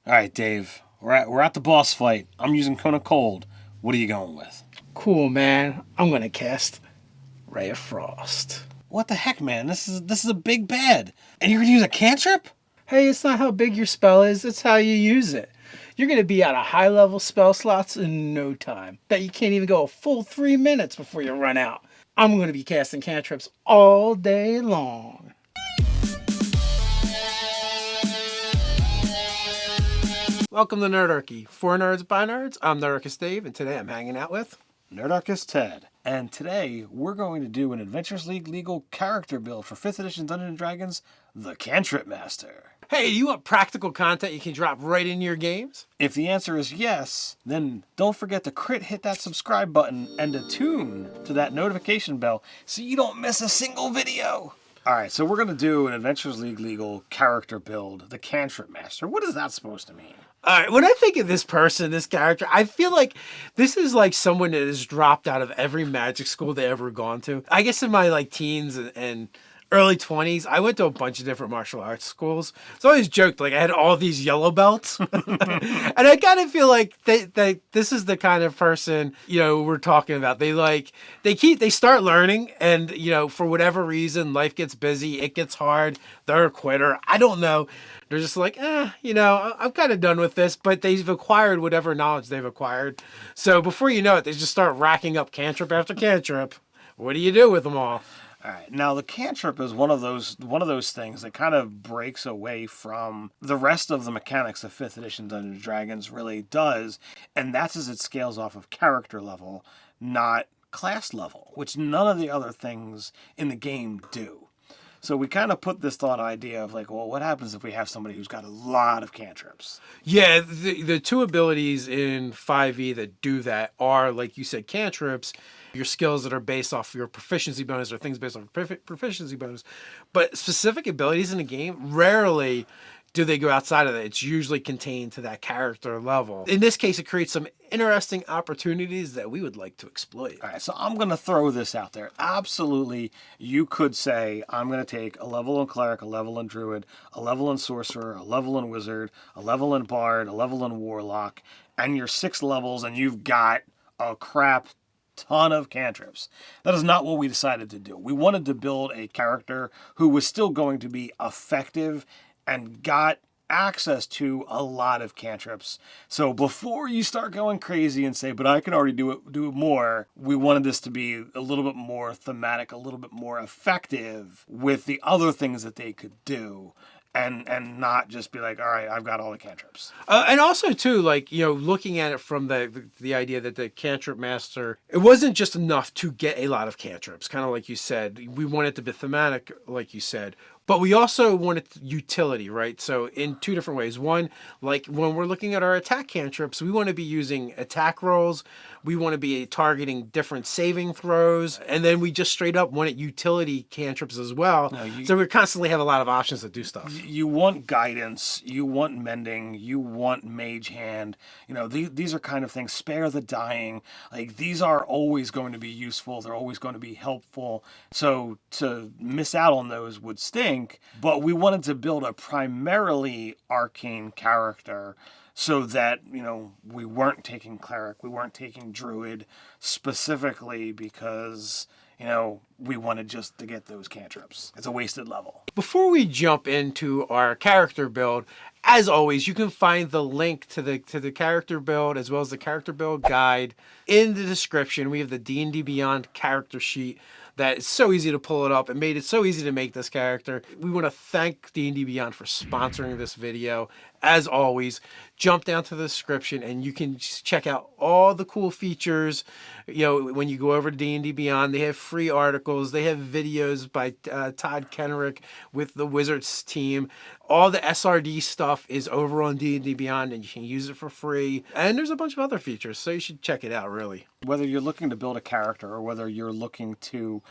All right, Dave. We're at the boss fight. I'm using Cone of Cold. What are you going with? Cool, man. I'm gonna cast Ray of Frost. What the heck, man? This is a big bad. And you're gonna use a cantrip? Hey, it's not how big your spell is, it's how you use it. You're gonna be out of high level spell slots in no time. Bet you can't even go a full 3 minutes before you run out. I'm gonna be casting cantrips all day long. Welcome to Nerdarchy. For nerds by nerds, I'm Nerdarchy Dave, and today I'm hanging out with Nerdarchy Ted. And today we're going to do an Adventures League legal character build for 5th edition Dungeons & Dragons, the Cantrip Master. Hey, you want practical content you can drop right into your games? If the answer is yes, then don't forget to hit that subscribe button and attune to that notification bell so you don't miss a single video. All right, so we're going to do an Adventures League legal character build, the Cantrip Master. What is that supposed to mean? All right, when I think of this person, this character, I feel like this is like someone that has dropped out of every magic school they ever gone to. I guess in my teens and early 20s, I went to a bunch of different martial arts schools. So I always joked like I had all these yellow belts. And I kind of feel like this is the kind of person, we're talking about. They start learning and, for whatever reason, life gets busy, it gets hard, they're a quitter. I don't know. They're just like, I'm kind of done with this, but they've acquired whatever knowledge they've acquired. So before you know it, they just start racking up cantrip after cantrip. What do you do with them all? All right. Now the cantrip is one of those things that kind of breaks away from the rest of the mechanics that 5th edition Dungeons and Dragons really does, and that's as it scales off of character level, not class level, which none of the other things in the game do. So we kind of put this thought idea of what happens if we have somebody who's got a lot of cantrips? Yeah, the two abilities in 5e that do that are, like you said, cantrips, your skills that are based off your proficiency bonus or things based off proficiency bonus. But specific abilities in the game, rarely do they go outside of that. It's usually contained to that character level. In this case, it creates some interesting opportunities that we would like to exploit. All right, so I'm going to throw this out there. Absolutely, you could say, I'm going to take a level in cleric, a level in druid, a level in sorcerer, a level in wizard, a level in bard, a level in warlock, and you're 6 levels and you've got a crap ton of cantrips. That is not what we decided to do. We wanted to build a character who was still going to be effective and got access to a lot of cantrips. So before you start going crazy and say, but I can already do it more, we wanted this to be a little bit more thematic, a little bit more effective with the other things that they could do. And not just be like, all right, I've got all the cantrips. And also, too, looking at it from the idea that the cantrip master, it wasn't just enough to get a lot of cantrips. Kind of like you said, we want it to be thematic, like you said. But we also wanted utility, right? So in 2 different ways. One, like when we're looking at our attack cantrips, we want to be using attack rolls. We want to be targeting different saving throws. And then we just straight up wanted utility cantrips as well. So we constantly have a lot of options to do stuff. You want guidance. You want mending. You want mage hand. These are kind of things. Spare the dying. These are always going to be useful. They're always going to be helpful. So to miss out on those would sting. But we wanted to build a primarily arcane character so that, we weren't taking cleric, we weren't taking druid specifically because, we wanted just to get those cantrips. It's a wasted level. Before we jump into our character build, as always, you can find the link to the character build as well as the character build guide in the description. We have the D&D Beyond character sheet that is so easy to pull it up. It made it so easy to make this character. We want to thank D&D Beyond for sponsoring this video. As always, jump down to the description and you can check out all the cool features. When you go over to D&D Beyond, they have free articles. They have videos by Todd Kenrick with the Wizards team. All the SRD stuff is over on D&D Beyond and you can use it for free. And there's a bunch of other features, so you should check it out, really. Whether you're looking to build a character or whether you're looking to,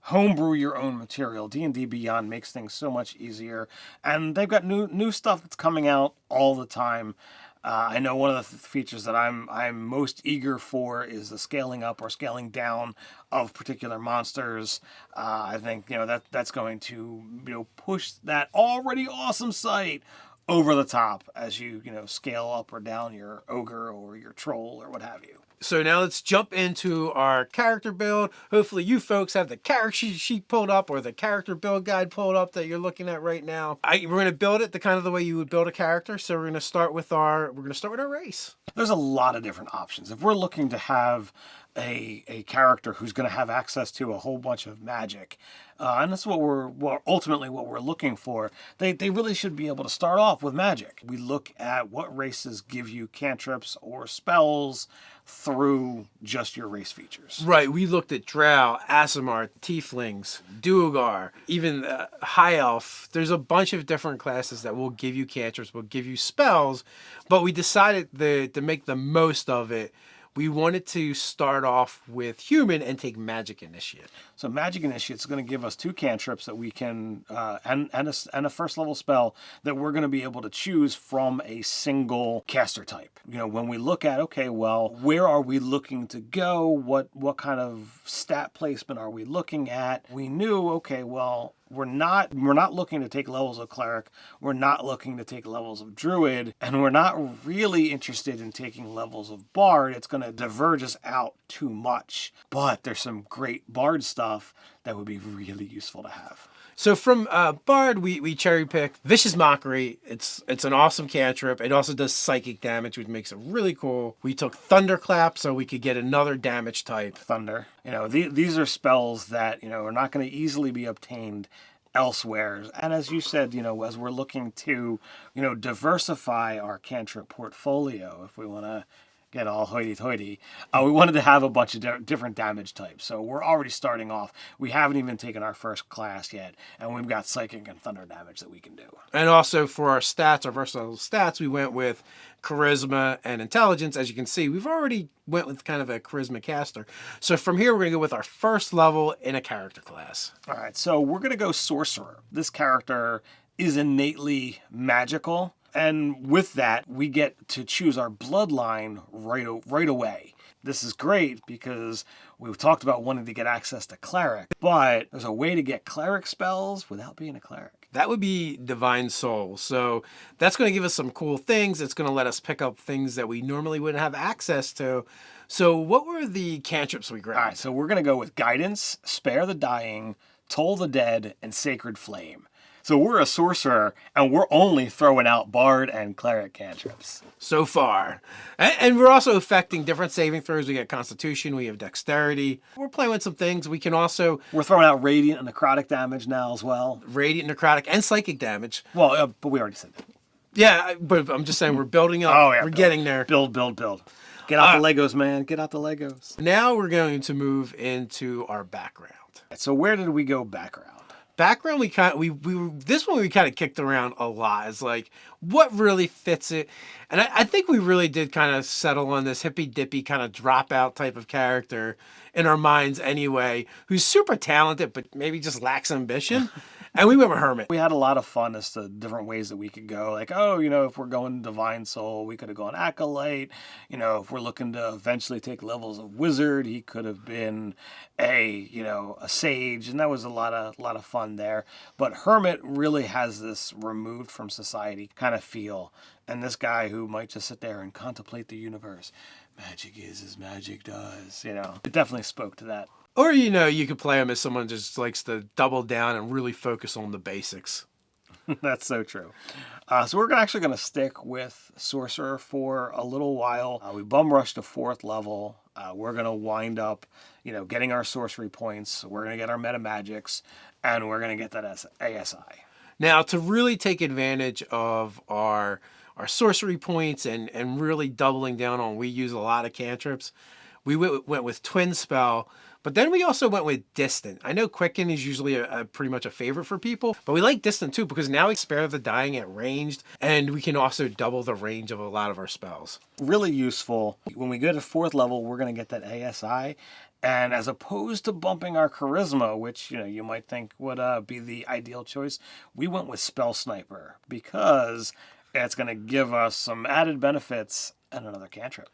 homebrew your own material, D&D Beyond makes things so much easier. And they've got new stuff that's coming out all the time. I know one of the features that I'm most eager for is the scaling up or scaling down of particular monsters. I think that's going to push that already awesome site over the top as you scale up or down your ogre or your troll or what have you. So now let's jump into our character build. Hopefully you folks have the character sheet pulled up or the character build guide pulled up that you're looking at right now. We're going to build it the kind of the way you would build a character. So we're going to start with our race. There's a lot of different options. If we're looking to have a character who's going to have access to a whole bunch of magic, and that's ultimately what we're looking for. They really should be able to start off with magic. We look at what races give you cantrips or spells through just your race features. Right, we looked at Drow, Aasimar, Tieflings, Duergar, even High Elf. There's a bunch of different classes that will give you cantrips, will give you spells, but we decided to make the most of it. We wanted to start off with human and take magic initiate. So magic initiate is going to give us 2 cantrips that we can, and a first level spell that we're going to be able to choose from a single caster type. When we look at, okay, well, where are we looking to go? What kind of stat placement are we looking at? We knew, okay, well, we're not looking to take levels of cleric, we're not looking to take levels of druid, and we're not really interested in taking levels of bard. It's going to diverge us out too much. But there's some great bard stuff that would be really useful to have. So from Bard, we cherry picked Vicious Mockery. It's an awesome cantrip. It also does psychic damage, which makes it really cool. We took Thunderclap so we could get another damage type. Thunder. These are spells that, are not going to easily be obtained elsewhere. And as you said, as we're looking to, diversify our cantrip portfolio, if we want to get all hoity-toity, we wanted to have a bunch of different damage types. So we're already starting off. We haven't even taken our first class yet, and we've got psychic and thunder damage that we can do. And also for our stats, our versatile stats, we went with charisma and intelligence. As you can see, we've already went with kind of a charisma caster. So from here, we're going to go with our first level in a character class. All right, so we're going to go Sorcerer. This character is innately magical. And with that, we get to choose our bloodline right away. This is great because we've talked about wanting to get access to cleric, but there's a way to get cleric spells without being a cleric. That would be Divine Soul. So that's going to give us some cool things. It's going to let us pick up things that we normally wouldn't have access to. So what were the cantrips we grabbed? All right, so we're going to go with Guidance, Spare the Dying, Toll the Dead, and Sacred Flame. So we're a sorcerer, and we're only throwing out bard and cleric cantrips. So far. And we're also affecting different saving throws. We got Constitution, we have Dexterity. We're playing with some things. We can also... We're throwing out Radiant and Necrotic damage now as well. Radiant, Necrotic, and Psychic damage. Well, but we already said that. Yeah, but I'm just saying we're building up. Oh, yeah. We're getting there. Build. Get out the Legos, man. Get out the Legos. Now we're going to move into our background. So where did we go background? Background, we kind of kicked around a lot. It's like, what really fits it? And I think we really did kind of settle on this hippy dippy kind of dropout type of character in our minds anyway, who's super talented but maybe just lacks ambition. And we went with Hermit. We had a lot of fun as to different ways that we could go. Like, if we're going Divine Soul, we could have gone Acolyte. If we're looking to eventually take levels of Wizard, he could have been a Sage, and that was a lot of fun there. But Hermit really has this removed from society kind of feel. And this guy who might just sit there and contemplate the universe. Magic is as magic does. It definitely spoke to that. Or, you could play him as someone just likes to double down and really focus on the basics. That's so true. So we're actually going to stick with Sorcerer for a little while. We bum rushed to 4th level. We're going to wind up, getting our sorcery points. We're going to get our meta magics, and we're going to get that as ASI. Now, to really take advantage of our sorcery points and really doubling down on, we use a lot of cantrips. We went with Twin Spell. But then we also went with Distant. I know Quicken is usually a pretty much a favorite for people, but we like Distant too because now we spare the dying at ranged, and we can also double the range of a lot of our spells. Really useful. When we go to 4th level, we're going to get that ASI. And as opposed to bumping our charisma, which you might think would be the ideal choice, we went with Spell Sniper because it's going to give us some added benefits and another cantrip.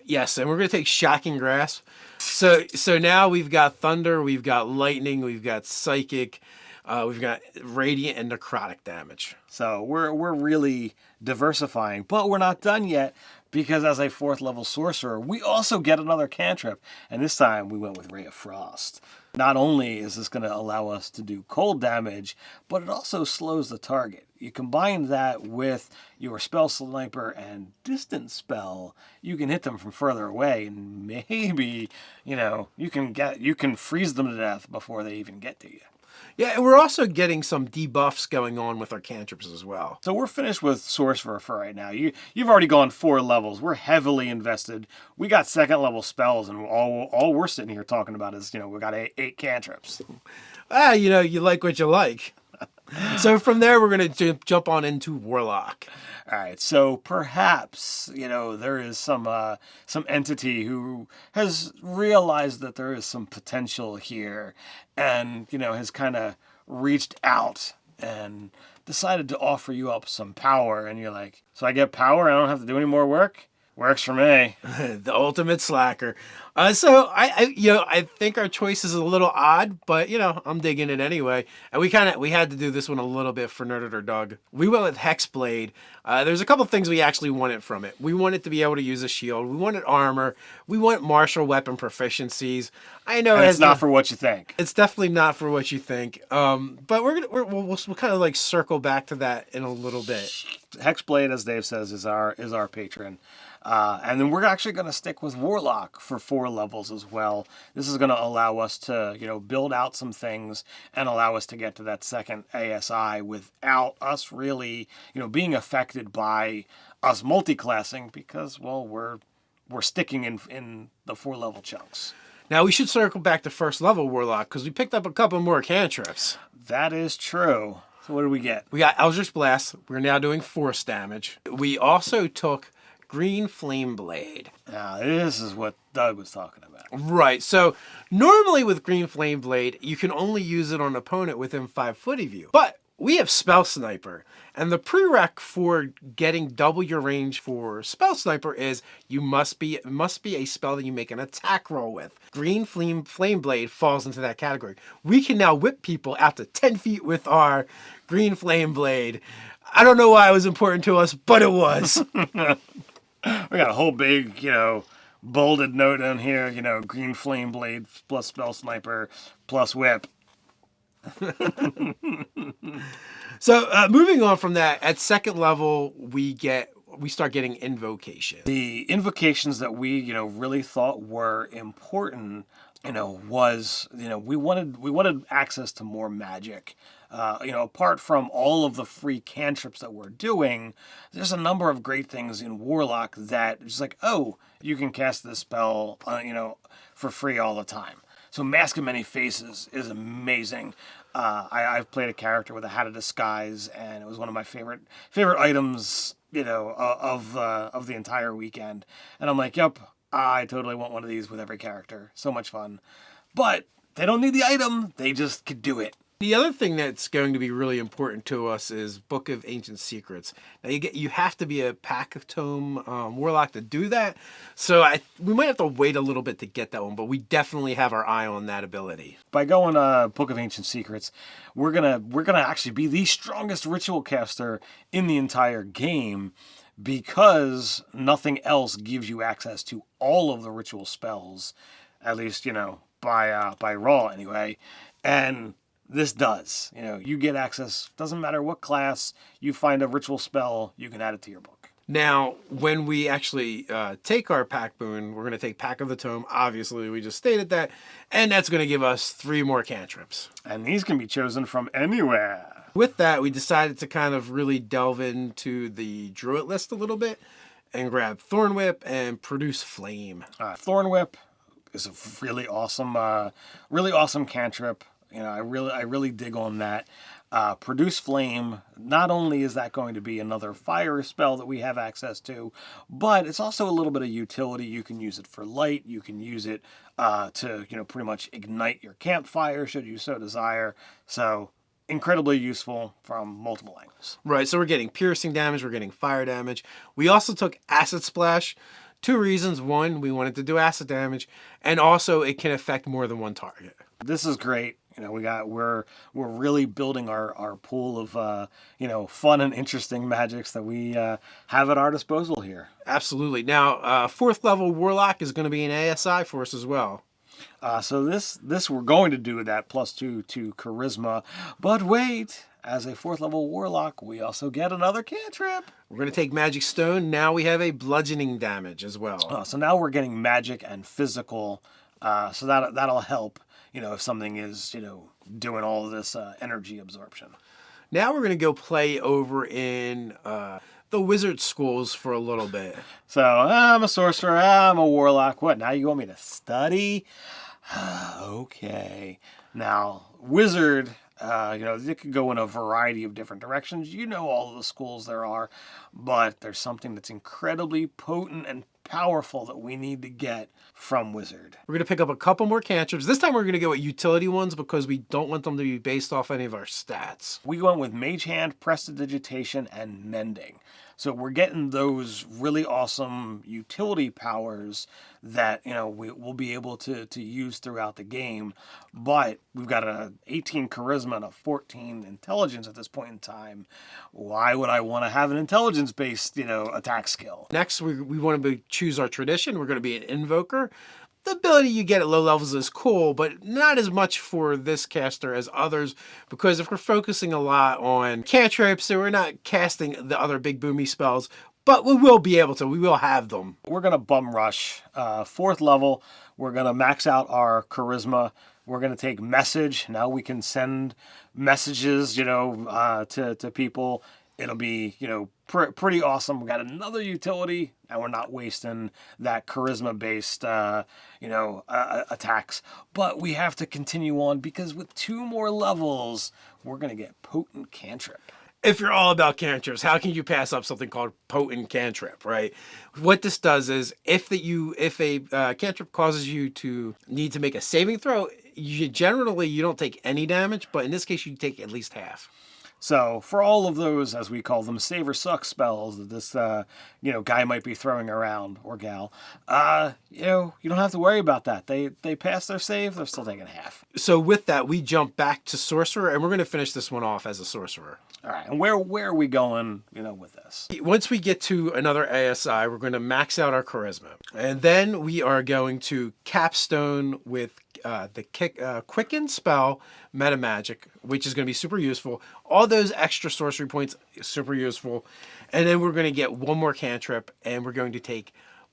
Yes, and we're going to take Shocking Grasp. So now we've got Thunder, we've got Lightning, we've got Psychic. We've got radiant and necrotic damage. So we're really diversifying, but we're not done yet, because as a 4th level sorcerer, we also get another cantrip, and this time we went with Ray of Frost. Not only is this going to allow us to do cold damage, but it also slows the target. You combine that with your spell sniper and distance spell, you can hit them from further away, and maybe, you can freeze them to death before they even get to you. Yeah, and we're also getting some debuffs going on with our cantrips as well. So we're finished with Sorcerer for right now. You've already gone 4 levels. We're heavily invested. We got 2nd level spells, and all we're sitting here talking about is, we got 8 cantrips. You like what you like. So from there, we're going to jump on into Warlock. All right, so perhaps, there is some entity who has realized that there is some potential here, and, has kind of reached out and decided to offer you up some power, and you're like, so I get power, I don't have to do any more work? Works for me. The ultimate slacker. So I think our choice is a little odd, but I'm digging it anyway. And we had to do this one a little bit for Nerded or Doug. We went with Hexblade. There's a couple things we actually wanted from it. We wanted to be able to use a shield. We wanted armor. We want martial weapon proficiencies. I know it's not for what you think. It's definitely not for what you think. But we'll kind of like circle back to that in a little bit. Hexblade, as Dave says, is our patron. And then we're actually going to stick with Warlock for 4 levels as well. This is going to allow us to, build out some things and allow us to get to that 2nd ASI without us really, being affected by us multi-classing, because, well, we're sticking in the 4 level chunks. Now we should circle back to 1st level Warlock, because we picked up a couple more cantrips. That is true. So what do we get? We got Eldritch Blast. We're now doing force damage. We also took Green Flame Blade. Now, this is what Doug was talking about. Right. So normally with Green Flame Blade, you can only use it on an opponent within 5 foot of you. But we have Spell Sniper. And the prereq for getting double your range for Spell Sniper is it must be a spell that you make an attack roll with. Green Flame Blade falls into that category. We can now whip people out to 10 feet with our Green Flame Blade. I don't know why it was important to us, but it was. We got a whole big, bolded note on here, Green Flame Blade plus Spell Sniper plus Whip. So moving on from that, at 2nd level, we start getting Invocation. The invocations that we, really thought were important, was, we wanted access to more magic. Apart from all of the free cantrips that we're doing, there's a number of great things in Warlock that it's like, oh, you can cast this spell, for free all the time. So Mask of Many Faces is amazing. I've played a character with a Hat of Disguise, and it was one of my favorite items, of the entire weekend. And I'm like, yep, I totally want one of these with every character. So much fun. But they don't need the item. They just could do it. The other thing that's going to be really important to us is Book of Ancient Secrets. Now you have to be a Pack of Tome Warlock to do that, so we might have to wait a little bit to get that one, but we definitely have our eye on that ability. By going Book of Ancient Secrets, we're gonna actually be the strongest ritual caster in the entire game, because nothing else gives you access to all of the ritual spells, at least by Raw anyway, and this does. You get access, doesn't matter what class, you find a ritual spell, you can add it to your book. Now, when we actually take our Pack Boon, we're going to take Pack of the Tome. Obviously, we just stated that. And that's going to give us 3 more cantrips. And these can be chosen from anywhere. With that, we decided to kind of really delve into the druid list a little bit and grab Thorn Whip and Produce Flame. Thorn Whip is a really awesome cantrip. I really dig on that. Produce Flame, not only is that going to be another fire spell that we have access to, but it's also a little bit of utility. You can use it for light. You can use it to, pretty much ignite your campfire should you so desire. So incredibly useful from multiple angles. Right, so we're getting piercing damage, we're getting fire damage. We also took Acid Splash. 2 reasons. 1, we wanted to do acid damage, and also it can affect more than one target. This is great. We're really building our pool of fun and interesting magics that we have at our disposal here. Absolutely. Now, 4th level Warlock is going to be an ASI for us as well. So this we're going to do that +2 to charisma, but wait, as a 4th level Warlock, we also get another cantrip. We're going to take Magic Stone. Now we have a bludgeoning damage as well. So now we're getting magic and physical. So that'll help. If something is doing all of this energy absorption. Now we're going to go play over in the wizard schools for a little bit. So I'm a sorcerer. I'm a warlock. What? Now you want me to study? Okay. Now wizard. It could go in a variety of different directions. All of the schools there are, but there's something that's incredibly potent and powerful that we need to get from wizard. We're going to pick up a couple more cantrips. This time we're going to go with utility ones because we don't want them to be based off any of our stats. We went with Mage Hand, Prestidigitation, and Mending. So we're getting those really awesome utility powers that we'll be able to use throughout the game. But we've got a 18 charisma and a 14 intelligence at this point in time. Why would I want to have an intelligence-based attack skill? Next, we want to choose our tradition. We're going to be an invoker. The ability you get at low levels is cool, but not as much for this caster as others, because if we're focusing a lot on cantrips, so we're not casting the other big boomy spells, but we will be able to. We will have them. We're going to bum rush. 4th level, we're going to max out our charisma. We're going to take message. Now we can send messages, to people. It'll be, pretty awesome. We got another utility, and we're not wasting that charisma-based, attacks. But we have to continue on because with 2 more levels, we're going to get potent cantrip. If you're all about cantrips, how can you pass up something called potent cantrip, right? What this does is if a cantrip causes you to need to make a saving throw, you don't take any damage, but in this case, you take at least half. So for all of those, as we call them, save or suck spells that this, guy might be throwing around, or gal, you don't have to worry about that. They pass their save, they're still taking half. So with that, we jump back to Sorcerer, and we're going to finish this one off as a Sorcerer. All right, and where are we going, with this? Once we get to another ASI, we're going to max out our charisma. And then we are going to capstone with the Quicken spell, Meta Magic, which is going to be super useful. All those extra sorcery points, super useful. And then we're going to get one more cantrip, and we're going to take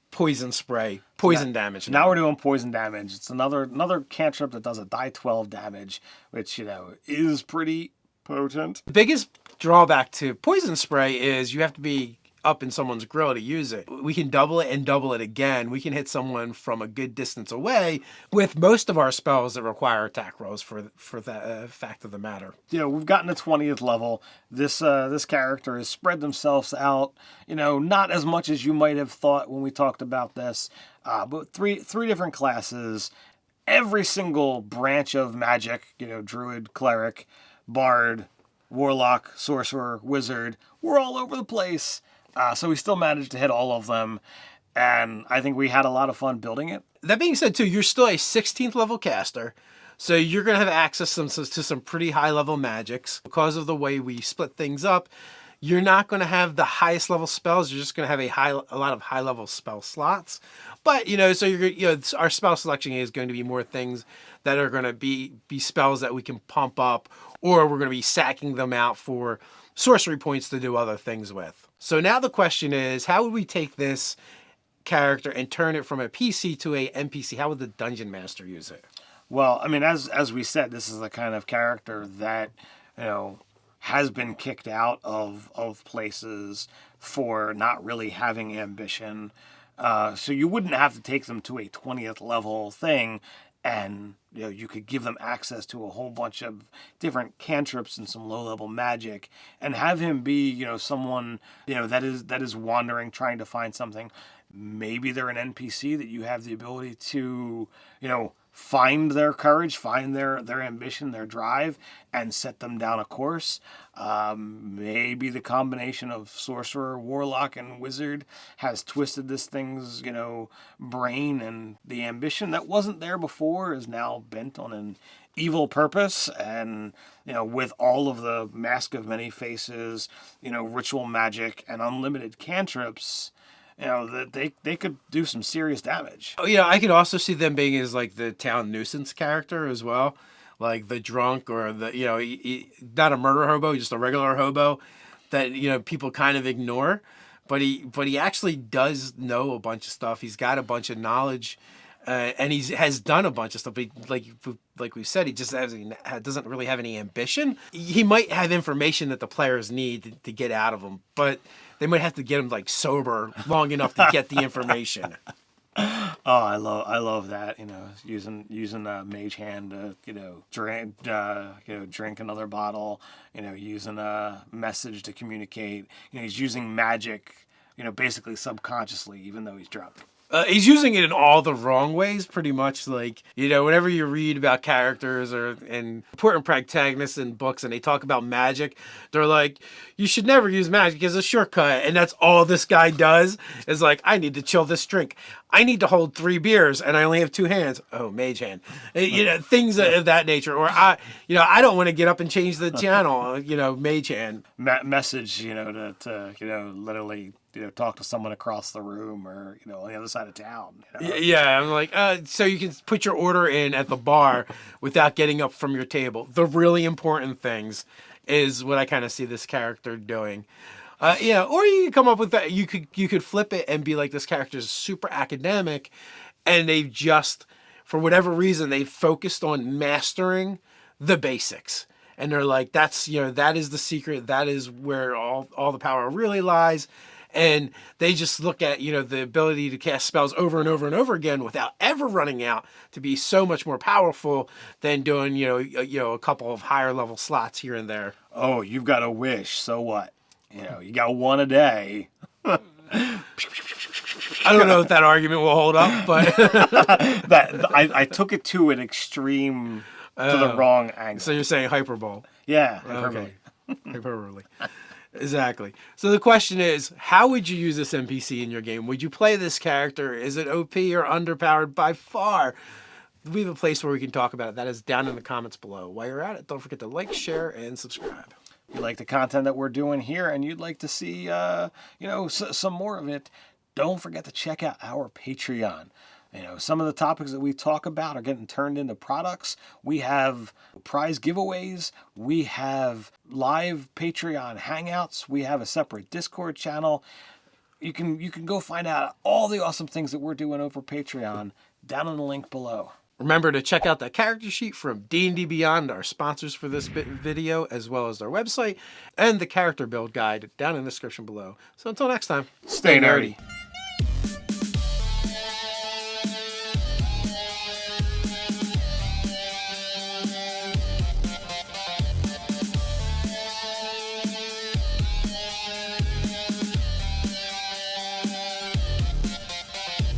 Poison Spray, damage. Now we're doing poison damage. It's another cantrip that does a die 12 damage, which, is pretty potent. The biggest drawback to Poison Spray is you have to be up in someone's grill to use it. We can double it and double it again. We can hit someone from a good distance away with most of our spells that require attack rolls for that fact of the matter. We've gotten to 20th level. This character has spread themselves out, not as much as you might have thought when we talked about this, but three different classes, every single branch of magic, druid, cleric, bard, warlock, sorcerer, wizard, we're all over the place. So we still managed to hit all of them, and I think we had a lot of fun building it. That being said, too, you're still a 16th level caster, so you're going to have access to some pretty high level magics. Because of the way we split things up, you're not going to have the highest level spells. You're just going to have a lot of high level spell slots. But so our spell selection is going to be more things that are going to be spells that we can pump up, or we're going to be sacking them out for sorcery points to do other things with. So now the question is, how would we take this character and turn it from a PC to a NPC? How would the Dungeon Master use it? Well, I mean, as we said, this is the kind of character that, has been kicked out of places for not really having ambition. So you wouldn't have to take them to a 20th level thing, and you could give them access to a whole bunch of different cantrips and some low-level magic, and have him be someone that is wandering, trying to find something. Maybe they're an NPC that you have the ability to find their courage, find their ambition, their drive, and set them down a course. Maybe the combination of sorcerer, warlock, and wizard has twisted this thing's, brain, and the ambition that wasn't there before is now bent on an evil purpose, and with all of the Mask of Many Faces, ritual magic and unlimited cantrips, that they could do some serious damage. Oh, I could also see them being as like the town nuisance character as well, like the drunk or the not a murder hobo, just a regular hobo that people kind of ignore, but he actually does know a bunch of stuff. He's got a bunch of knowledge. And he has done a bunch of stuff, but like we said, he just doesn't really have any ambition. He might have information that the players need to get out of him, but they might have to get him like sober long enough to get the information. Oh, I love that. Using a mage hand to drink another bottle. Using a message to communicate. He's using magic. Basically subconsciously, even though he's drunk. He's using it in all the wrong ways, pretty much. Like, whenever you read about characters and important protagonists in books and they talk about magic, they're like, you should never use magic as a shortcut. And that's all this guy does is like, I need to chill this drink. I need to hold 3 beers and I only have 2 hands. Oh, mage hand. Things of that nature. Or I don't want to get up and change the channel, mage hand. Message, to literally, talk to someone across the room or, on the other side of town. Yeah, I'm like, so you can put your order in at the bar without getting up from your table. The really important things is what I kind of see this character doing. Or you could come up with that. You could flip it and be like, this character is super academic, and they've just, for whatever reason, they've focused on mastering the basics. And they're like, that's, that is the secret. That is where all the power really lies. And they just look at, the ability to cast spells over and over and over again without ever running out to be so much more powerful than doing, a couple of higher level slots here and there. Oh, you've got a wish. So what? You got one a day. I don't know if that argument will hold up, but I took it to an extreme, to the wrong angle. So you're saying hyperbole? Yeah, hyperbole. Okay. Hyperbole. Exactly. So the question is, how would you use this NPC in your game? Would you play this character? Is it OP or underpowered? By far. We have a place where we can talk about it. That is down in the comments below. While you're at it, don't forget to like, share, and subscribe. If you like the content that we're doing here and you'd like to see, some more of it, don't forget to check out our Patreon. Some of the topics that we talk about are getting turned into products. We have prize giveaways. We have live Patreon hangouts. We have a separate Discord channel. You can go find out all the awesome things that we're doing over Patreon down in the link below. Remember to check out that character sheet from D&D Beyond, our sponsors for this video, as well as their website, and the character build guide down in the description below. So until next time, stay nerdy.